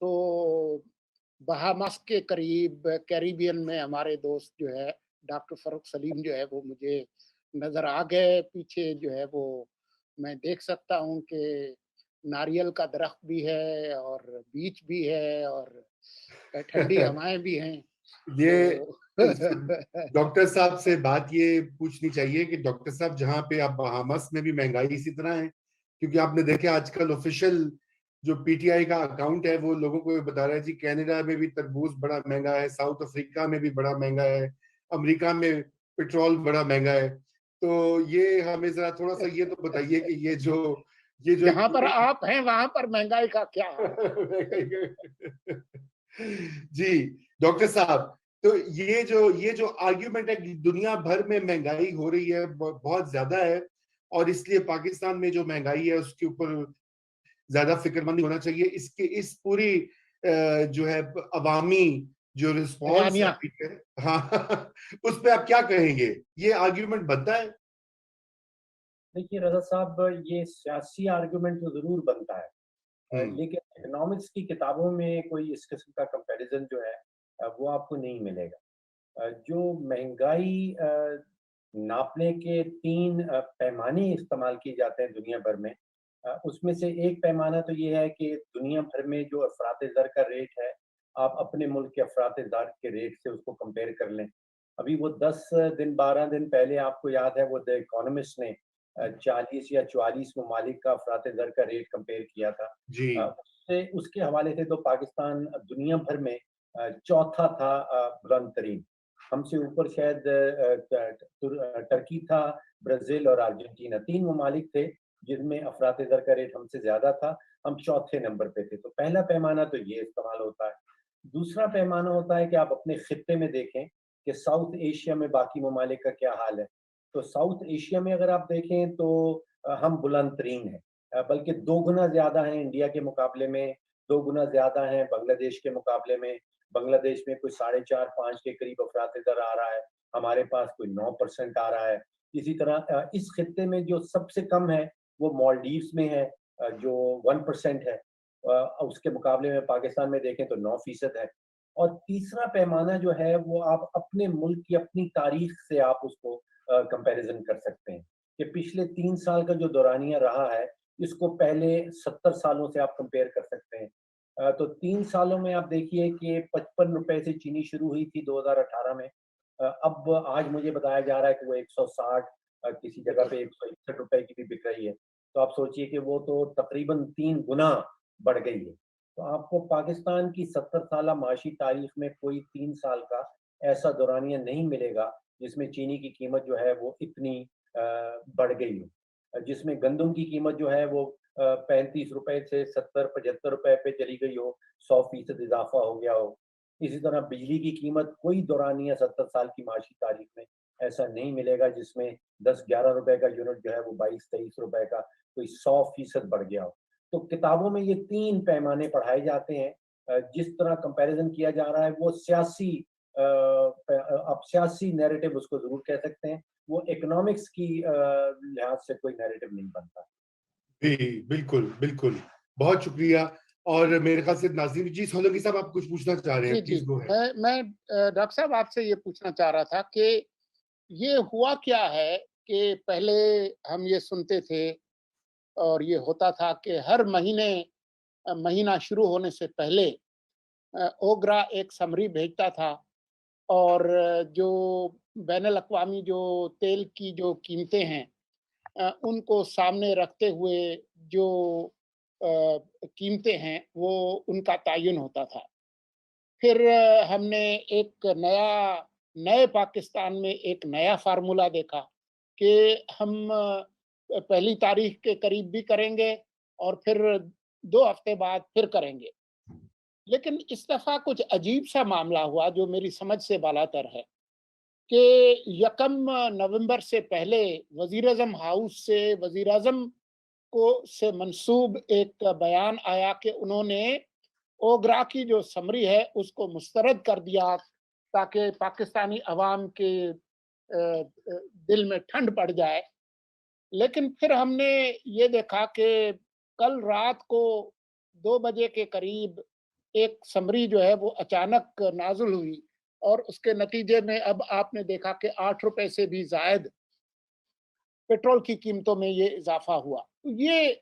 तो बहामास के करीब कैरिबियन में हमारे दोस्त जो है डॉक्टर फ़रूक सलीम जो है वो मुझे नज़र आ गए। पीछे जो है वो मैं देख सकता हूँ कि नारियल का दरख्त भी है और बीच भी है और ठंडी हवाएँ भी हैं। ये तो डॉक्टर साहब से बात ये पूछनी चाहिए कि डॉक्टर साहब जहाँ पे आप बहामस में भी महंगाई इसी तरह है, क्योंकि आपने देखे आजकल ऑफिशियल जो पीटीआई का अकाउंट है वो लोगों को ये बता रहा है जी कनाडा में भी तरबूज बड़ा महंगा है, साउथ अफ्रीका में भी बड़ा महंगा है, अमेरिका में पेट्रोल बड़ा महंगा है। तो ये हमें जरा थोड़ा सा ये तो बताइए कि ये जो एक जहाँ पर पूरी आप हैं वहाँ पर महँगाई का क्या हाल है? जी डॉक्टर साहब, तो ये जो आर्ग्यूमेंट है कि दुनिया भर में महंगाई हो रही है बहुत ज्यादा है और इसलिए पाकिस्तान में जो महंगाई है उसके ऊपर ज्यादा फिक्रमंद होना चाहिए। इसके इस पूरी जो है अवामी जो रिस्पॉन्स बयानिया। अभी है, हाँ उस पे आप क्या कहेंगे? ये आर्ग्यूमेंट बनता है? देखिए रज़ा साहब, ये सियासी आर्गुमेंट तो ज़रूर बनता है। हम्म। लेकिन इकोनॉमिक्स की किताबों में कोई इस किस्म का कंपैरिज़न जो है वो आपको नहीं मिलेगा। जो महँगाई नापने के 3 पैमाने इस्तेमाल किए जाते हैं दुनिया भर में। उसमें से एक पैमाना तो ये है कि दुनिया भर में जो अफ़रात-ए-ज़र का रेट है, आप अपने मुल्क के अफ़रात-ए-ज़र के रेट से उसको कंपेयर कर लें। अभी वो 10 दिन 12 दिन पहले आपको याद है वो द इकोनॉमिस्ट ने 40 या 44 ममालिक का अफ़रात-ए-ज़र का रेट कंपेयर किया था। जी। उससे उसके हवाले से तो पाकिस्तान दुनिया भर में चौथा था बुलंद तरीन। हमसे ऊपर शायद टर्की था, ब्राज़ील और अर्जेंटीना 3 ममालिक थे जिनमें अफ़रात-ए-ज़र का रेट हमसे ज़्यादा था, हम चौथे नंबर पे थे। तो पहला पैमाना तो ये इस्तेमाल होता है। दूसरा पैमाना होता है कि आप अपने खित्ते में देखें कि साउथ एशिया में बाकी ममालिक का क्या हाल है। तो साउथ एशिया में अगर आप देखें तो हम बुलंद तरीन हैं। बल्कि 2 गुना ज़्यादा हैं इंडिया के मुकाबले में, 2 गुना ज़्यादा हैं बांग्लादेश के मुकाबले में। बांग्लादेश में कोई 4.5-5 के करीब अफ़रात-ए-ज़र आ रहा है, हमारे पास कोई 9% आ रहा है। इसी तरह इस खित्ते में जो सबसे कम है, वो मालदीव्स में है, जो 1% है। उसके मुकाबले में पाकिस्तान में देखें तो 9% है। और तीसरा पैमाना जो है वो आप अपने मुल्क की अपनी तारीख से आप उसको कंपैरिज़न कर सकते हैं, कि पिछले 3 साल का जो दौरानिया रहा है, इसको पहले 70 सालों से आप कंपेयर कर सकते हैं। तो 3 सालों में आप देखिए कि ₹55 से चीनी शुरू हुई थी 2018 में। अब आज मुझे बताया जा रहा है कि वो 160, किसी जगह पे ₹161 की भी बिक रही है। तो आप सोचिए कि वो तो तकरीबन 3 गुना बढ़ गई है। तो आपको पाकिस्तान की 70 साला माशी तारीख में कोई 3 साल का ऐसा दौरानिया नहीं मिलेगा, जिसमें चीनी की कीमत जो है वो इतनी बढ़ गई हो। जिसमें गंदम की कीमत जो है वो ₹35 से 70-75 पे चली गई हो, 100% इज़ाफ़ा हो गया हो। इसी तरह बिजली की कीमत कोई दौरानिया 70 साल की माशी तारीख में ऐसा नहीं मिलेगा जिसमें ₹10-11 का यूनिट जो है वो ₹22-23 का कोई 100% बढ़ गया हो। तो किताबों में ये 3 पैमाने पढ़ाए जाते हैं। जिस तरह कंपैरिज़न किया जा रहा है वो सियासी आप सियासी नैरेटिव उसको ज़रूर कह सकते हैं। वो इकोनॉमिक्स की लिहाज से कोई नैरेटिव नहीं बनता। जी, बिल्कुल, बिल्कुल। बहुत शुक्रिया। और मेरे ख़्याल से नाज़रीन जी, सोलंकी साहब आप कुछ पूछना चाह रहे जी, हैं, जी। Please go ahead. मैं डॉक्टर साहब आपसे ये पूछना चाह रहा था कि ये हुआ क्या है कि पहले हम ये सुनते थे और ये होता था कि हर महीने महीना शुरू होने से पहले ओगरा एक समरी भेजता था और जो बैनुल-अक़वामी जो तेल की जो कीमतें हैं उनको सामने रखते हुए जो कीमतें हैं, वो उनका तयन होता था। फिर हमने एक नए पाकिस्तान में एक नया फ़ॉर्मूला देखा कि हम पहली तारीख के करीब भी करेंगे और फिर 2 हफ्ते बाद फिर करेंगे। लेकिन इस दफ़ा कुछ अजीब-सा मामला हुआ जो मेरी समझ से बालातर है कि यकम नवंबर से पहले वज़ीर-ए-आज़म हाउस से वज़ीर-ए-आज़म को से मंसूब एक बयान आया कि उन्होंने ओगरा की जो समरी है उसको मुस्तरद कर दिया ताकि पाकिस्तानी अवाम के दिल में ठंड पड़ जाए। लेकिन फिर हमने ये देखा कि कल रात को 2 बजे के करीब एक समरी जो है वो अचानक नाज़िल हुई और उसके नतीजे में अब आपने देखा कि 8 रुपए से भी ज़ायद पेट्रोल की कीमतों में ये इज़ाफ़ा हुआ। तो ये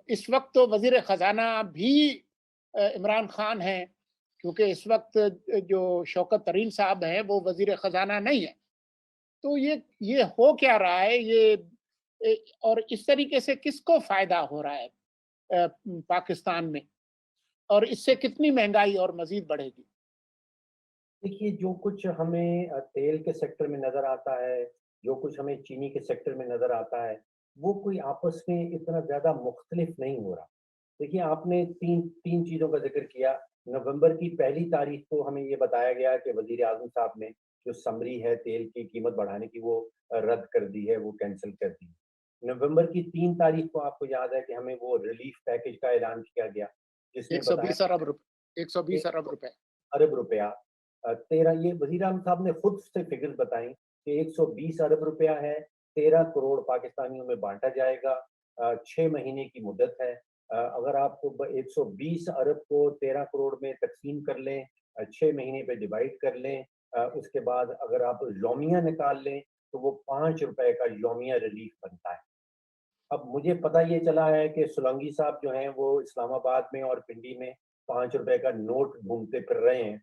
इस वक़्त तो वज़ीर ख़ज़ाना भी इमरान ख़ान हैं, क्योंकि इस वक़्त जो शौकत तरीन साहब हैं, वो वज़ीर ख़ज़ाना नहीं है। तो ये हो क्या रहा है? और इस तरीके से किसको फ़ायदा हो रहा है पाकिस्तान में? और इससे कितनी महँगाई और मज़ीद बढ़ेगी? देखिए, जो कुछ हमें तेल के सेक्टर में नज़र आता है, जो कुछ हमें चीनी के सेक्टर में नज़र आता है, वो कोई आपस में इतना ज़्यादा मुख्तलिफ नहीं हो रहा। देखिए, आपने 3 चीज़ों का ज़िक्र किया। नवंबर की पहली तारीख को हमें ये बताया गया कि वज़ीर-ए-आज़म साहब ने जो समरी है तेल की कीमत बढ़ाने की, वो रद्द कर दी है, वो कैंसल कर दी है। नवंबर की 3 तारीख को आपको याद है कि हमें वो रिलीफ पैकेज का ऐलान किया गया, जिसमें बताया 120 अरब रुपए, गया 120 अरब रुपए। अरब रुपया 13 ये वज़ीर-ए-आज़म साहब ने खुद से फिगर्स बताई कि 120 अरब रुपया है, 13 करोड़ पाकिस्तानियों में बाँटा जाएगा। 6 महीने की मुद्दत है। अगर आप 120 अरब को 13 करोड़ में तक़सीम कर लें, 6 महीने पे डिवाइड कर लें, उसके बाद अगर आप यौमिया निकाल लें, तो वो 5 रुपए का यौमिया रिलीफ बनता है। अब मुझे पता ये चला है कि सोलंकी साहब जो हैं, वो इस्लामाबाद में और पिंडी में 5 रुपए का नोट ढूँढते फिर रहे हैं।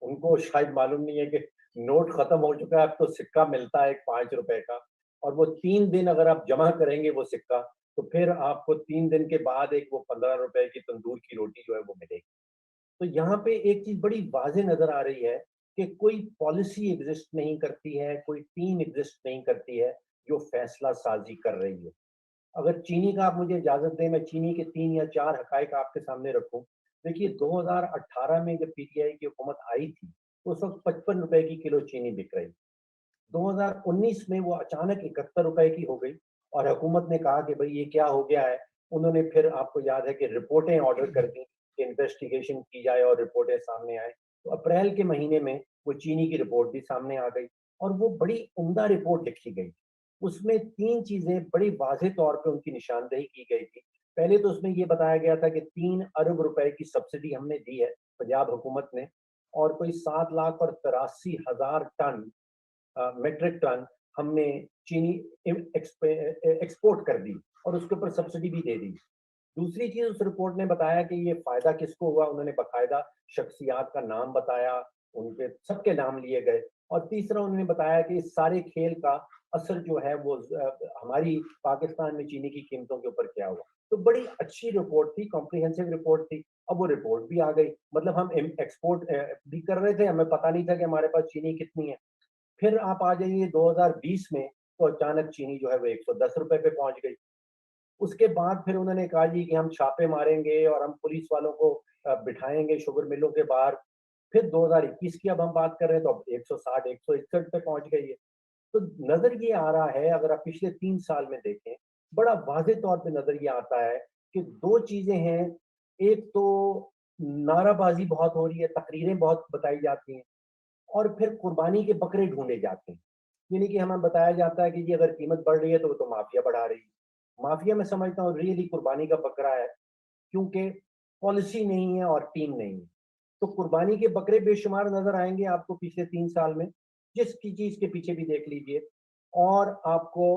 उनको शायद मालूम नहीं है कि नोट खत्म हो चुका है, अब तो सिक्का मिलता है एक 5 रुपए का और वो 3 दिन अगर आप जमा करेंगे वो सिक्का, तो फिर आपको 3 दिन के बाद एक वो 15 रुपए की तंदूर की रोटी जो है वो मिलेगी। तो यहाँ पे एक चीज़ बड़ी वाज़ेह नज़र आ रही है कि कोई पॉलिसी एग्ज़िस्ट नहीं करती है, कोई टीम एग्ज़िस्ट नहीं करती है, जो फैसला साज़ी कर रही है। अगर चीनी का आप मुझे इजाज़त दें, मैं चीनी के 3 या 4 हक़ाइक़ आपके सामने रखूँ। देखिए, 2018 में जब पीटीआई की हुकूमत आई थी, तो उस वक़्त 55 रुपए की किलो चीनी बिक रही। 2019 में वो अचानक 71 रुपए की हो गई और हुकूमत ने कहा कि भई ये क्या हो गया है? उन्होंने फिर आपको याद है कि रिपोर्टें ऑर्डर कर दी कि इन्वेस्टिगेशन की जाए और रिपोर्टें सामने आएँ। तो अप्रैल के महीने में वो चीनी की रिपोर्ट भी सामने आ गई और वो बड़ी उम्दा रिपोर्ट लिखी गई। उसमें 3 चीज़ें बड़ी वाज़ेह तौर पे उनकी निशानदेही की गई थी। पहले तो उसमें ये बताया गया था कि 3 अरब रुपए की सब्सिडी हमने दी है पंजाब हुकूमत ने और कोई 7 लाख और 83 हज़ार टन मेट्रिक टन हमने चीनी एक्सपोर्ट कर दी और उसके ऊपर सब्सिडी भी दे दी। दूसरी चीज़ उस रिपोर्ट ने बताया कि ये फ़ायदा किसको हुआ, उन्होंने बाकायदा शख्सियात का नाम बताया, उनके सबके नाम लिए गए और तीसरा उन्होंने बताया कि इस सारे खेल का असर जो है वो हमारी पाकिस्तान में चीनी की कीमतों के ऊपर क्या हुआ। तो बड़ी अच्छी रिपोर्ट थी, कॉम्प्रिहेंसिव रिपोर्ट थी। अब वो रिपोर्ट भी आ गई, मतलब हम एक्सपोर्ट भी कर रहे थे, हमें पता नहीं था कि हमारे पास चीनी कितनी है। फिर आप आ जाइए 2020 में, तो अचानक चीनी जो है वो 110 रुपए पे पहुंच गई। उसके बाद फिर उन्होंने कहा जी कि हम छापे मारेंगे और हम पुलिस वालों को बिठाएंगे शुगर मिलों के बाहर। फिर 2021 की अब हम बात कर रहे हैं तो अब 160 161 पे पहुंच गई है। तो नजर ये आ रहा है, अगर आप पिछले 3 साल में देखें, बड़ा वाजे तौर पे नजर ये आता है कि दो चीजें हैं। एक तो नाराबाजी बहुत हो रही है, तकरीरें बहुत बताई जाती हैं और फिर कुर्बानी के बकरे ढूंढे जाते हैं। यानी कि हमें बताया जाता है कि जी अगर कीमत बढ़ रही है तो वो तो माफिया बढ़ा रही है। माफिया मैं समझता हूँ रियली कुर्बानी का बकरा है, क्योंकि पॉलिसी नहीं है और टीम नहीं है। तो कुर्बानी के बकरे बेशुमार नजर आएंगे आपको पिछले 3 साल में, जिस की चीज के पीछे भी देख लीजिए। और आपको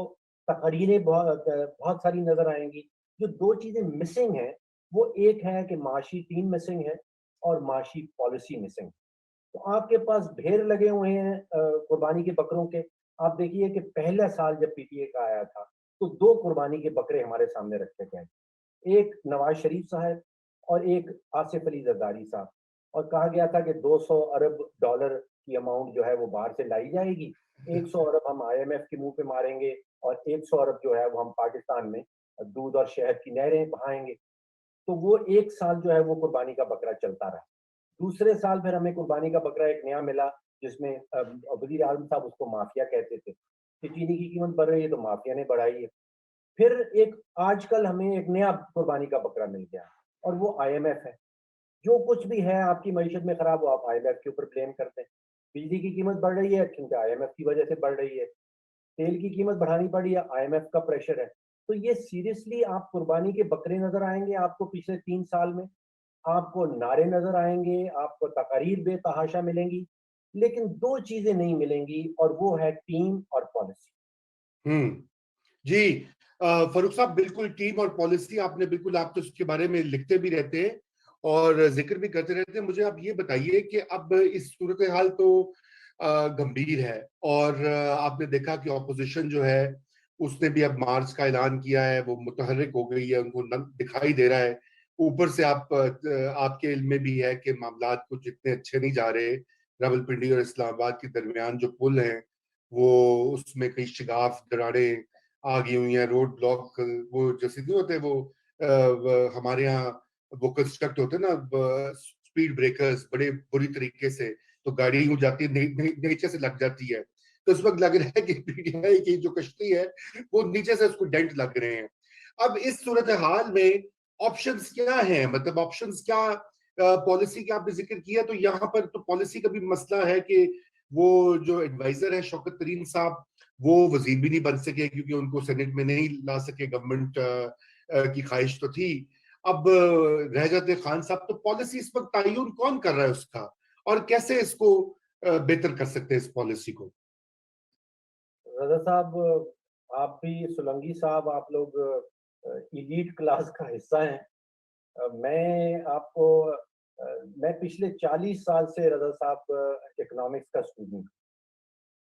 तकरीरें बहुत बहुत सारी नजर आएंगी। जो दो चीजें मिसिंग हैं, वो एक है कि माशी टीम मिसिंग है और माशी पॉलिसी मिसिंग है। तो आपके पास ढेर लगे हुए हैं कुर्बानी के बकरों के। आप देखिए कि पहला साल जब पीटीए का आया था, तो 2 कुर्बानी के बकरे हमारे सामने रखे गए। एक नवाज शरीफ साहब और एक आसिफ अली जरदारी साहब। और कहा गया था कि 200 अरब डॉलर की अमाउंट जो है वो बाहर से लाई जाएगी। 100 अरब हम आईएमएफ के मुंह पे मारेंगे और 100 अरब जो है वो हम पाकिस्तान में दूध और शहद की नहरें बहाएंगे। तो वो 1 साल जो है वो कुर्बानी का बकरा चलता रहा। दूसरे साल फिर हमें कुर्बानी का बकरा एक नया मिला, जिसमें वज़ीर आज़म साहब उसको माफिया कहते थे कि चीनी की कीमत बढ़ रही है तो माफिया ने बढ़ाई है। फिर एक आजकल हमें एक नया कुर्बानी का बकरा मिल गया और वो आईएमएफ है। जो कुछ भी है आपकी मईशत में खराब हो, आप आईएमएफ के ऊपर ब्लेम करते हैं। बिजली की कीमत बढ़ रही है क्योंकि आईएमएफ की वजह से बढ़ रही है। तेल की कीमत बढ़ानी पड़ी है, आईएमएफ का प्रेशर है। तो ये सीरियसली आप कुर्बानी के बकरे नजर आएंगे आपको पिछले 3 साल में। आपको नारे नजर आएंगे, आपको तकारीर बेतहाशा मिलेंगी, लेकिन दो चीजें नहीं मिलेंगी और वो है टीम और पॉलिसी। जी, फरूख साहब, बिल्कुल टीम और पॉलिसी आपने बिल्कुल, आप तो उसके बारे में लिखते भी रहते हैं और जिक्र भी करते रहते हैं। मुझे आप ये बताइए कि अब इस सूरत हाल तो गंभीर है और आपने देखा कि ऑपोजिशन जो है उसने भी अब मार्च का ऐलान किया है, वो मुतहर्रिक हो गई है, उनको दिखाई दे रहा है। ऊपर से आपके इल्म में भी है कि मामलात कुछ इतने अच्छे नहीं जा रहे। रावलपिंडी और इस्लामाबाद के दरमियान जो पुल है वो, उसमें कई शिगाफ दरारें आ गई हुई हैं, रोड ब्लॉक, वो जैसे नहीं होते वो हमारे यहाँ वो कंस्ट्रक्ट होते हैं ना स्पीड ब्रेकर्स, बड़े बुरी तरीके से, तो गाड़ी यूं जाती है, नीचे से लग जाती है। तो इस वक्त लग रहा है कि पीटीआई की जो कश्ती है वो नीचे से उसको डेंट लग रहे हैं। अब इस सूरत हाल में ऑप्शंस क्या हैं, मतलब ऑप्शंस क्या, पॉलिसी का आपने जिक्र किया, तो यहाँ पर तो पॉलिसी का भी मसला है कि वो जो एडवाइजर है शौकत तरीन साहब, वो वजीर भी नहीं बन सके क्योंकि उनको सेनेट में नहीं ला सके, गवर्नमेंट की ख्वाहिश तो थी। अब रह जाते खान साहब, तो पॉलिसी इस वक्त तयन कौन कर रहा है उसका, और कैसे इसको बेहतर कर सकते हैं इस पॉलिसी को? रजा साहब, आप भी, सोलंकी साहब, आप लोग इलीट क्लास का हिस्सा हैं। मैं आपको मैं पिछले 40 साल से, रजा साहब, इकोनॉमिक्स का स्टूडेंट हूं,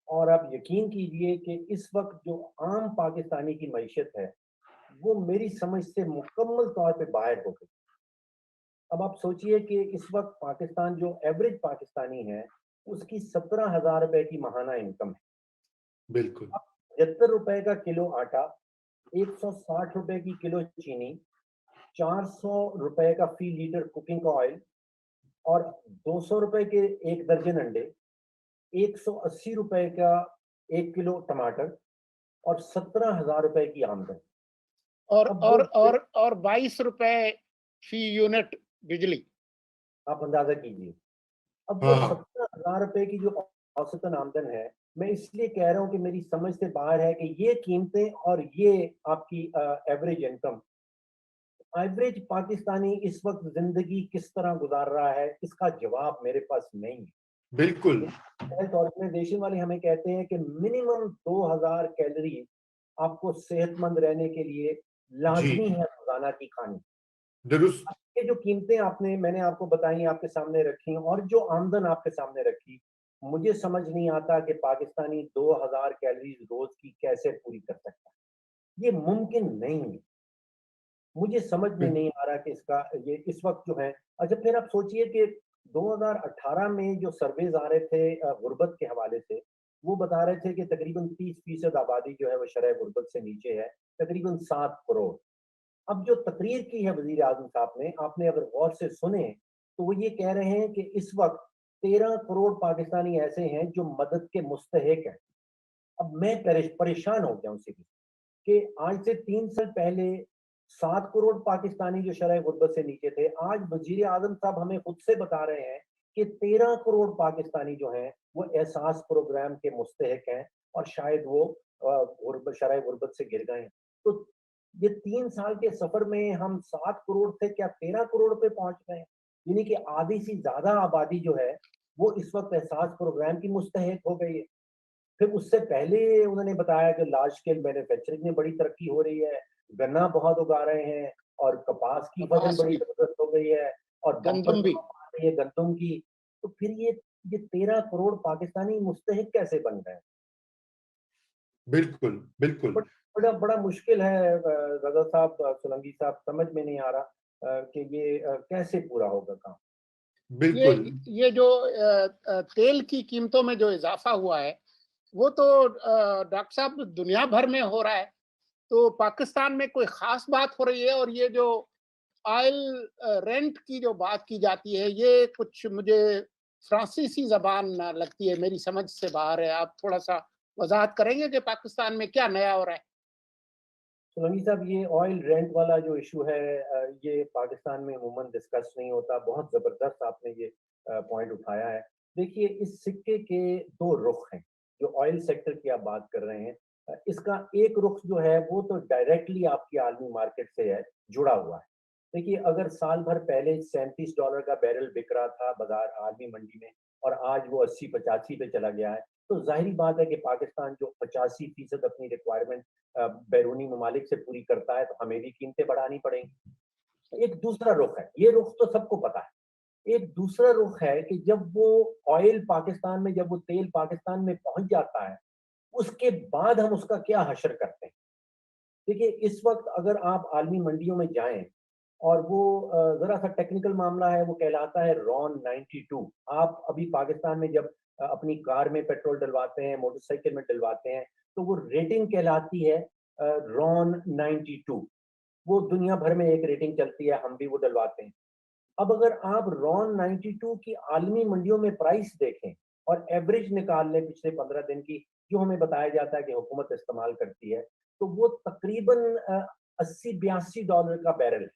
और आप यकीन कीजिए कि इस वक्त जो आम पाकिस्तानी की मईशत है वो मेरी समझ से मुकम्मल तौर पे बाहर हो गई। अब आप सोचिए कि इस वक्त पाकिस्तान, जो एवरेज पाकिस्तानी है, उसकी 17,000 रुपए की माहाना इनकम है। बिल्कुल। 75 रुपए का किलो आटा, 160 रुपए की किलो चीनी, 400 रुपए का फी लीटर कुकिंग का ऑयल, और 200 रुपए के एक दर्जन अंडे, 180 रुपए का 1 किलो टमाटर, और 17,000 रुपए की आमदन। और अब वो और और और 22 रुपए फी यूनिट बिजली। आप अंदाजा कीजिए। अब वो हाँ। 17,000 रुपए की जो औसतन आमदन है, मैं इसलिए कह रहा हूँ कि मेरी समझ से बाहर है कि ये कीमतें और ये आपकी एवरेज इनकम, एवरेज पाकिस्तानी इस वक्त जिंदगी किस तरह गुजार रहा है, इसका जवाब मेरे पास नहीं है। बिल्कुल। हेल्थ ऑर्गेनाइजेशन वाले हमें कहते हैं कि मिनिमम 2000 कैलोरी आपको सेहतमंद रहने के लिए जी, लाजमी है रोजाना की खानी। दुरुस्त। ये जो कीमतें मैंने आपको बताई, आपके सामने रखी, और जो आमदन आपके सामने रखी, मुझे समझ नहीं आता कि पाकिस्तानी 2000 कैलोरीज रोज की कैसे पूरी कर सकता है। ये मुमकिन नहीं है। मुझे समझ में नहीं आ रहा कि इसका ये इस वक्त जो है। अच्छा, फिर आप सोचिए कि 2018 में जो सर्वेज आ रहे थे गुर्बत के हवाले से, वो बता रहे थे कि तकरीबन 30% आबादी जो है वो शरह गुर्बत से नीचे है, तकरीबन 7 करोड़। अब जो तकरीर की है वजीर आजम साहब ने, आपने अगर गौर से सुने, तो वो ये कह रहे हैं कि इस वक्त 13 करोड़ पाकिस्तानी ऐसे हैं जो मदद के मुस्तहिक हैं। अब मैं परेशान हो गया हूं उनसे कि आज से 3 साल पहले 7 करोड़ पाकिस्तानी जो शरह गुर्बत से नीचे थे, आज वजीर आजम साहब हमें खुद से बता रहे हैं कि 13 करोड़ पाकिस्तानी जो हैं वो एहसास प्रोग्राम के मुस्तहिक हैं, और शायद वो शरह गुर्बत से गिर गए हैं। तो ये 3 साल के सफर में हम 7 करोड़ से क्या 13 करोड़ पे पहुंच गए, यानी कि आधी से ज्यादा आबादी जो है वो इस वक्त एहसास प्रोग्राम की मुस्तहिक हो गई है। फिर उससे पहले उन्होंने बताया कि लार्ज स्केल मैन्युफैक्चरिंग में बड़ी तरक्की हो रही है, गन्ना बहुत उगा रहे हैं, और कपास की फसल कपास बड़ी भी, जबरदस्त हो गई है, और बम्पर गंदम भी। क्रॉप आ रही है गंदम की। तो फिर ये 13 करोड़ पाकिस्तानी मुस्तहिक कैसे बन गए? बिल्कुल। बिल्कुल। बट बड़ा बड़ा मुश्किल है रजा साहब, सोलंकी साहब, समझ में नहीं आ रहा कि ये कैसे पूरा होगा काम। ये बिल्कुल। ये जो तेल की कीमतों में जो इजाफा हुआ है, वो तो डॉक्टर साहब दुनिया भर में हो रहा है। तो पाकिस्तान में कोई खास बात हो रही है? और ये जो ऑयल रेंट की जो बात की जाती है, ये कुछ मुझे फ्रांसीसी जबान लगती है, मेरी समझ से बाहर है। आप थोड़ा सा वजाहत करेंगे कि पाकिस्तान में क्या नया हो रहा है? सोलंकी साहब, ये ऑयल रेंट वाला जो इशू है, ये पाकिस्तान में अमूमन डिस्कस नहीं होता। बहुत ज़बरदस्त आपने ये पॉइंट उठाया है। देखिए, इस सिक्के के दो रुख हैं। जो ऑयल सेक्टर की आप बात कर रहे हैं, इसका एक रुख जो है वो तो डायरेक्टली आपकी आलमी मार्केट से है, जुड़ा हुआ है। देखिए, अगर साल भर पहले $37 का बैरल बिक रहा था बाजार आलमी मंडी में और आज वो 80-85 पे चला गया है, तो जाहिर बात है कि पाकिस्तान जो 85% अपनी रिक्वायरमेंट बैरूनी ममालिक से पूरी करता है, तो हमें भी कीमतें बढ़ानी पड़ेंगी। एक दूसरा रुख है, ये रुख तो सबको पता है। एक दूसरा रुख है कि जब वो ऑयल पाकिस्तान में, जब वो तेल पाकिस्तान में पहुंच जाता है, उसके बाद हम उसका क्या हशर करते हैं। देखिए, इस वक्त अगर आप आलमी मंडियों में जाएं और वो जरा सा टेक्निकल मामला है, वो कहलाता है रॉन 92। आप अभी पाकिस्तान में जब अपनी कार में पेट्रोल डलवाते हैं, मोटरसाइकिल में डलवाते हैं, तो वो रेटिंग कहलाती है रॉन 92। वो दुनिया भर में एक रेटिंग चलती है, हम भी वो डलवाते हैं। अब अगर आप रॉन 92 की आलमी मंडियों में प्राइस देखें और एवरेज निकाल लें पिछले 15 दिन की, जो हमें बताया जाता है कि हुकूमत इस्तेमाल करती है, तो वो तकरीबन $80-82 का बैरल है।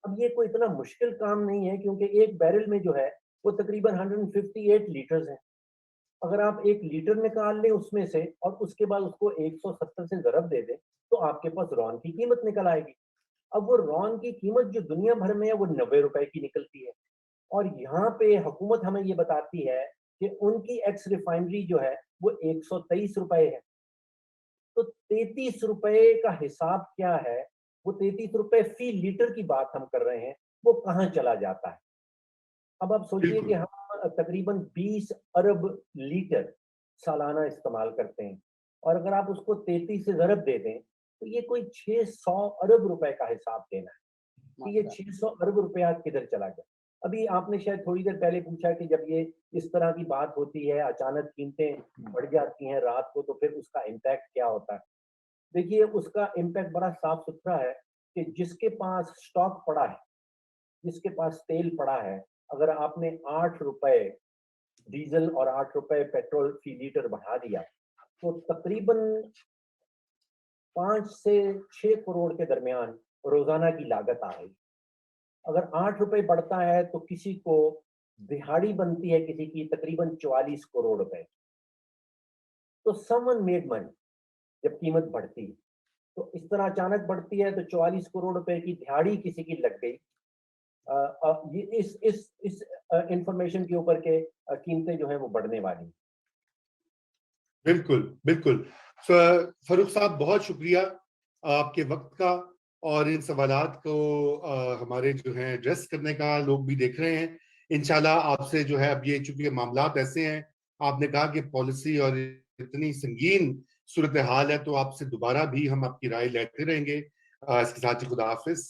अब ये कोई इतना मुश्किल काम नहीं है, क्योंकि एक बैरल में जो है वो तकरीबन 158 लीटर्स है। अगर आप 1 लीटर निकाल लें उसमें से और उसके बाद उसको 170 से ज़रब दे दें, तो आपके पास रॉन की कीमत निकल आएगी। अब वो रॉन की कीमत जो दुनिया भर में है वो ₹90 की निकलती है, और यहाँ पे हुकूमत हमें ये बताती है कि उनकी एक्स रिफाइनरी जो है वो ₹123 है। तो ₹33 का हिसाब क्या है? वो ₹33 फी लीटर की बात हम कर रहे हैं, वो कहाँ चला जाता है? अब आप सोचिए कि बिल्कुल हम तकरीबन 20 अरब लीटर सालाना इस्तेमाल करते हैं, और अगर आप उसको 33 से ज़रब दे दें, तो ये कोई 600 अरब रुपए का हिसाब देना है कि ये 600 अरब रुपया किधर चला गया। अभी आपने शायद थोड़ी देर पहले पूछा कि जब ये इस तरह की बात होती है, अचानक कीमतें बढ़ जाती हैं रात को, तो फिर उसका इम्पैक्ट क्या होता है? देखिए, उसका इम्पैक्ट बड़ा साफ-सुथरा है कि जिसके पास स्टॉक पड़ा है, जिसके पास तेल पड़ा है, अगर आपने ₹8 डीज़ल और ₹8 पेट्रोल फी लीटर बढ़ा दिया, तो तकरीबन 5 से 6 करोड़ के दरमियान रोज़ाना की लागत आ रही है। अगर ₹8 बढ़ता है, तो किसी को दिहाड़ी बनती है किसी की तकरीबन 44 करोड़ रुपए। तो समवन मेड मनी जब कीमत बढ़ती है, तो इस तरह अचानक बढ़ती है, तो 44 करोड़ रुपए की दिहाड़ी किसी की लग गई। ये इस इंफॉर्मेशन के ऊपर के कीमतें जो है वो बढ़ने वाली हैं। बिल्कुल बिल्कुल। फरूख साहब, बहुत शुक्रिया आपके वक्त का और इन सवालात को हमारे जो है एड्रेस करने का। लोग भी देख रहे हैं इंशाल्लाह आपसे जो है। अब ये चूंकि मामलात ऐसे हैं, आपने कहा कि पॉलिसी और इतनी संगीन सूरत हाल है, तो आपसे दोबारा भी हम आपकी राय लेते रहेंगे। इसके साथ ही खुदा हाफिज।